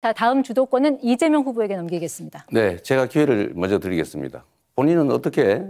자, 다음 주도권은 이재명 후보에게 넘기겠습니다. 네, 제가 기회를 먼저 드리겠습니다. 본인은 어떻게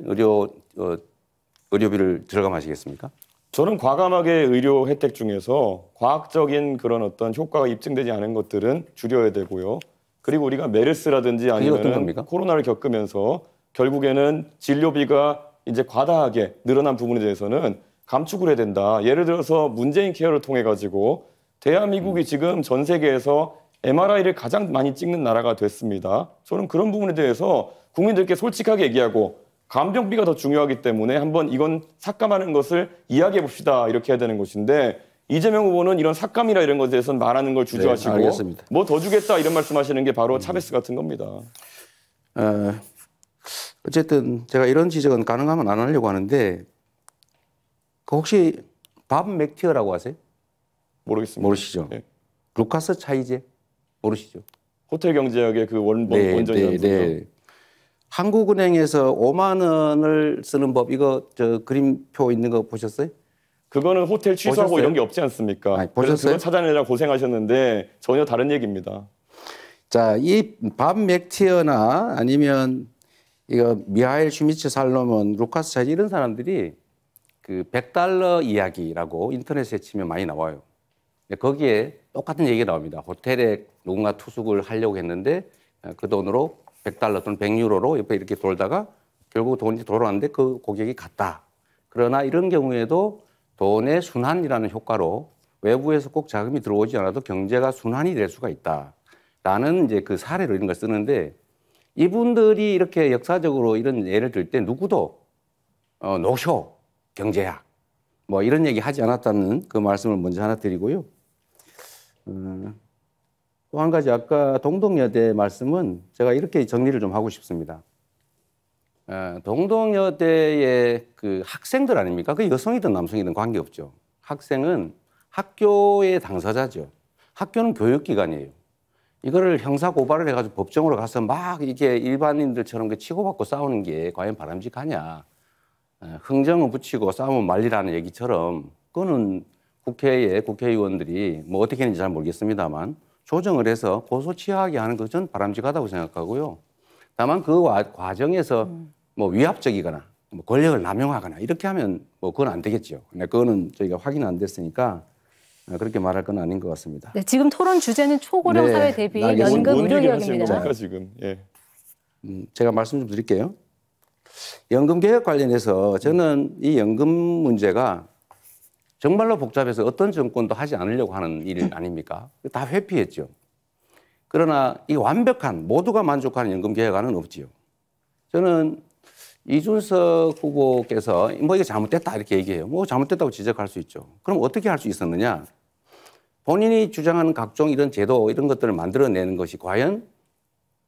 의료비를 절감하시겠습니까? 저는 과감하게 의료 혜택 중에서 과학적인 그런 어떤 효과가 입증되지 않은 것들은 줄여야 되고요. 그리고 우리가 메르스라든지 아니면 코로나를 겪으면서 결국에는 진료비가 이제 과다하게 늘어난 부분에 대해서는 감축을 해야 된다. 예를 들어서 문재인 케어를 통해 가지고 대한민국이 지금 전 세계에서 MRI를 가장 많이 찍는 나라가 됐습니다. 저는 그런 부분에 대해서 국민들께 솔직하게 얘기하고 간병비가 더 중요하기 때문에 한번 이건 삭감하는 것을 이야기해 봅시다. 이렇게 해야 되는 것인데 이재명 후보는 이런 삭감이나 이런 것에 대해서는 말하는 걸 주저하시고 네, 뭐 더 주겠다 이런 말씀하시는 게 바로 차베스 같은 겁니다. 어쨌든 제가 이런 지적은 가능하면 안 하려고 하는데 혹시 밥 맥티어라고 아세요? 모르겠습니다. 모르시죠? 네. 루카스 차이제 모르시죠? 호텔 경제학의 그 원전이라는 네. 한국은행에서 5만 원을 쓰는 법 이거 저 그림표 있는 거 보셨어요? 그거는 호텔 취소하고 보셨어요? 이런 게 없지 않습니까? 아니, 그래서 보셨어요? 그거 찾아내느라 고생하셨는데 전혀 다른 얘기입니다. 자, 이 밥 맥티어나 아니면 이거 미하일 슈미츠 살로몬, 루카스 차이제 이런 사람들이 그 $100 이야기라고 인터넷에 치면 많이 나와요. 거기에 똑같은 얘기가 나옵니다. 호텔에 누군가 투숙을 하려고 했는데 그 돈으로 $100 또는 100유로로 옆에 이렇게 돌다가 결국 돈이 돌아왔는데 그 고객이 갔다. 그러나 이런 경우에도 돈의 순환이라는 효과로 외부에서 꼭 자금이 들어오지 않아도 경제가 순환이 될 수가 있다. 라는 이제 그 사례로 이런 걸 쓰는데 이분들이 이렇게 역사적으로 이런 예를 들 때 누구도 노쇼 경제학 뭐 이런 얘기 하지 않았다는 그 말씀을 먼저 하나 드리고요. 또 한 가지 아까 동덕여대 말씀은 제가 이렇게 정리를 좀 하고 싶습니다. 동덕여대의 그 학생들 아닙니까? 그 여성이든 남성이든 관계없죠. 학생은 학교의 당사자죠. 학교는 교육기관이에요. 이거를 형사 고발을 해가지고 법정으로 가서 막 이게 일반인들처럼 치고받고 싸우는 게 과연 바람직하냐. 흥정은 붙이고 싸우면 말리라는 얘기처럼 그거는 국회에 국회의원들이 뭐 어떻게 했는지 잘 모르겠습니다만 조정을 해서 고소 취하하게 하는 것은 바람직하다고 생각하고요. 다만 그 과정에서 뭐 위압적이거나 뭐 권력을 남용하거나 이렇게 하면 뭐 그건 안 되겠죠. 그거는 저희가 확인 안 됐으니까 그렇게 말할 건 아닌 것 같습니다. 네, 지금 토론 주제는 초고령 사회 대비 연금 의료개혁입니다. 지금. 예. 제가 말씀 좀 드릴게요. 연금 개혁 관련해서 저는 이 연금 문제가 정말로 복잡해서 어떤 정권도 하지 않으려고 하는 일 아닙니까? 다 회피했죠. 그러나 이 완벽한 모두가 만족하는 연금 개혁안은 없지요. 저는 이준석 후보께서 뭐 이게 잘못됐다 이렇게 얘기해요. 뭐 잘못됐다고 지적할 수 있죠. 그럼 어떻게 할 수 있었느냐? 본인이 주장하는 각종 이런 제도 이런 것들을 만들어내는 것이 과연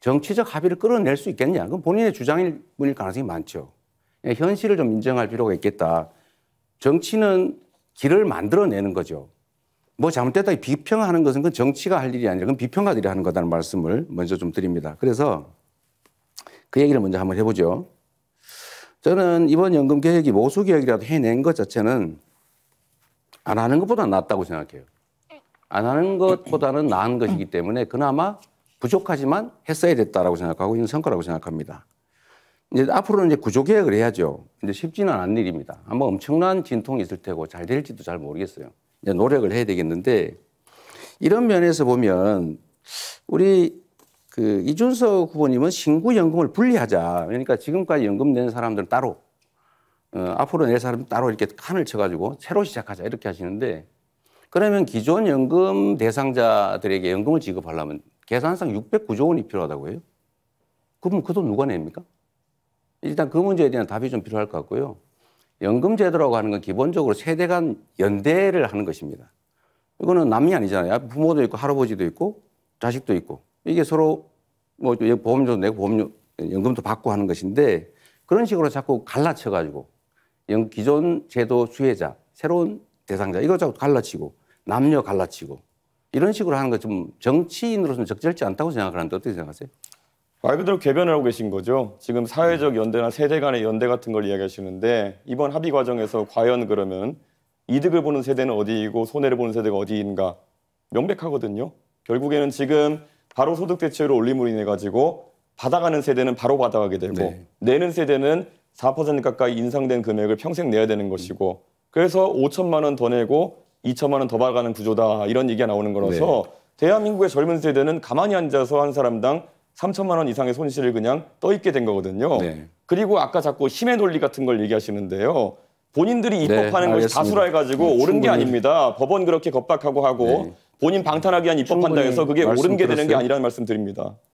정치적 합의를 끌어낼 수 있겠냐? 그건 본인의 주장일 뿐일 가능성이 많죠. 현실을 좀 인정할 필요가 있겠다. 정치는 길을 만들어내는 거죠. 뭐 잘못됐다 비평하는 것은 그건 정치가 할 일이 아니라 그건 비평가들이 하는 거다는 말씀을 먼저 좀 드립니다. 그래서 그 얘기를 먼저 한번 해보죠. 저는 이번 연금 개혁이 모수 개혁이라도 해낸 것 자체는 안 하는 것보다 낫다고 생각해요. 안 하는 것보다는 나은 것이기 때문에 그나마 부족하지만 했어야 됐다라고 생각하고 이건 성과라고 생각합니다. 이제 앞으로는 이제 구조 개혁을 해야죠. 근데 쉽지는 않은 일입니다. 아마 엄청난 진통이 있을 테고 잘 될지도 잘 모르겠어요. 이제 노력을 해야 되겠는데 이런 면에서 보면 우리 그 이준석 후보님은 신구 연금을 분리하자. 그러니까 지금까지 연금 낸 사람들은 따로 앞으로 낼 사람은 따로 이렇게 칸을 쳐가지고 새로 시작하자 이렇게 하시는데 그러면 기존 연금 대상자들에게 연금을 지급하려면 계산상 609조 원이 필요하다고 해요. 그럼 그 돈 누가 냅니까? 일단 그 문제에 대한 답이 좀 필요할 것 같고요. 연금 제도라고 하는 건 기본적으로 세대 간 연대를 하는 것입니다. 이거는 남이 아니잖아요. 부모도 있고 할아버지도 있고 자식도 있고 이게 서로 뭐 보험료도 내고 연금도 받고 하는 것인데 그런 식으로 자꾸 갈라쳐가지고 기존 제도 수혜자, 새로운 대상자 이거 자꾸 갈라치고 남녀 갈라치고 이런 식으로 하는 거 좀 정치인으로서는 적절치 않다고 생각하는데 어떻게 생각하세요? 말 그대로 개변을 하고 계신 거죠. 지금 사회적 연대나 세대 간의 연대 같은 걸 이야기하시는데 이번 합의 과정에서 과연 그러면 이득을 보는 세대는 어디이고 손해를 보는 세대가 어디인가 명백하거든요. 결국에는 지금 바로 소득 대체율을 올림으로 인해 가지고 받아가는 세대는 바로 받아가게 되고 네. 내는 세대는 4% 가까이 인상된 금액을 평생 내야 되는 것이고 그래서 5천만 원 더 내고 2천만 원 더 받아가는 구조다 이런 얘기가 나오는 거라서 대한민국의 젊은 세대는 가만히 앉아서 한 사람당 3천만 원 이상의 손실을 그냥 떠있게 된 거거든요. 네. 그리고 아까 자꾸 힘의 논리 같은 걸 얘기하시는데요. 본인들이 입법하는 것이 알겠습니다. 다수라 해가지고 옳은 게 아닙니다. 법원 그렇게 겁박하고 하고 본인 방탄하기 위한 입법한다 해서 그게 옳은 게 되는 게 아니라는 말씀 드립니다.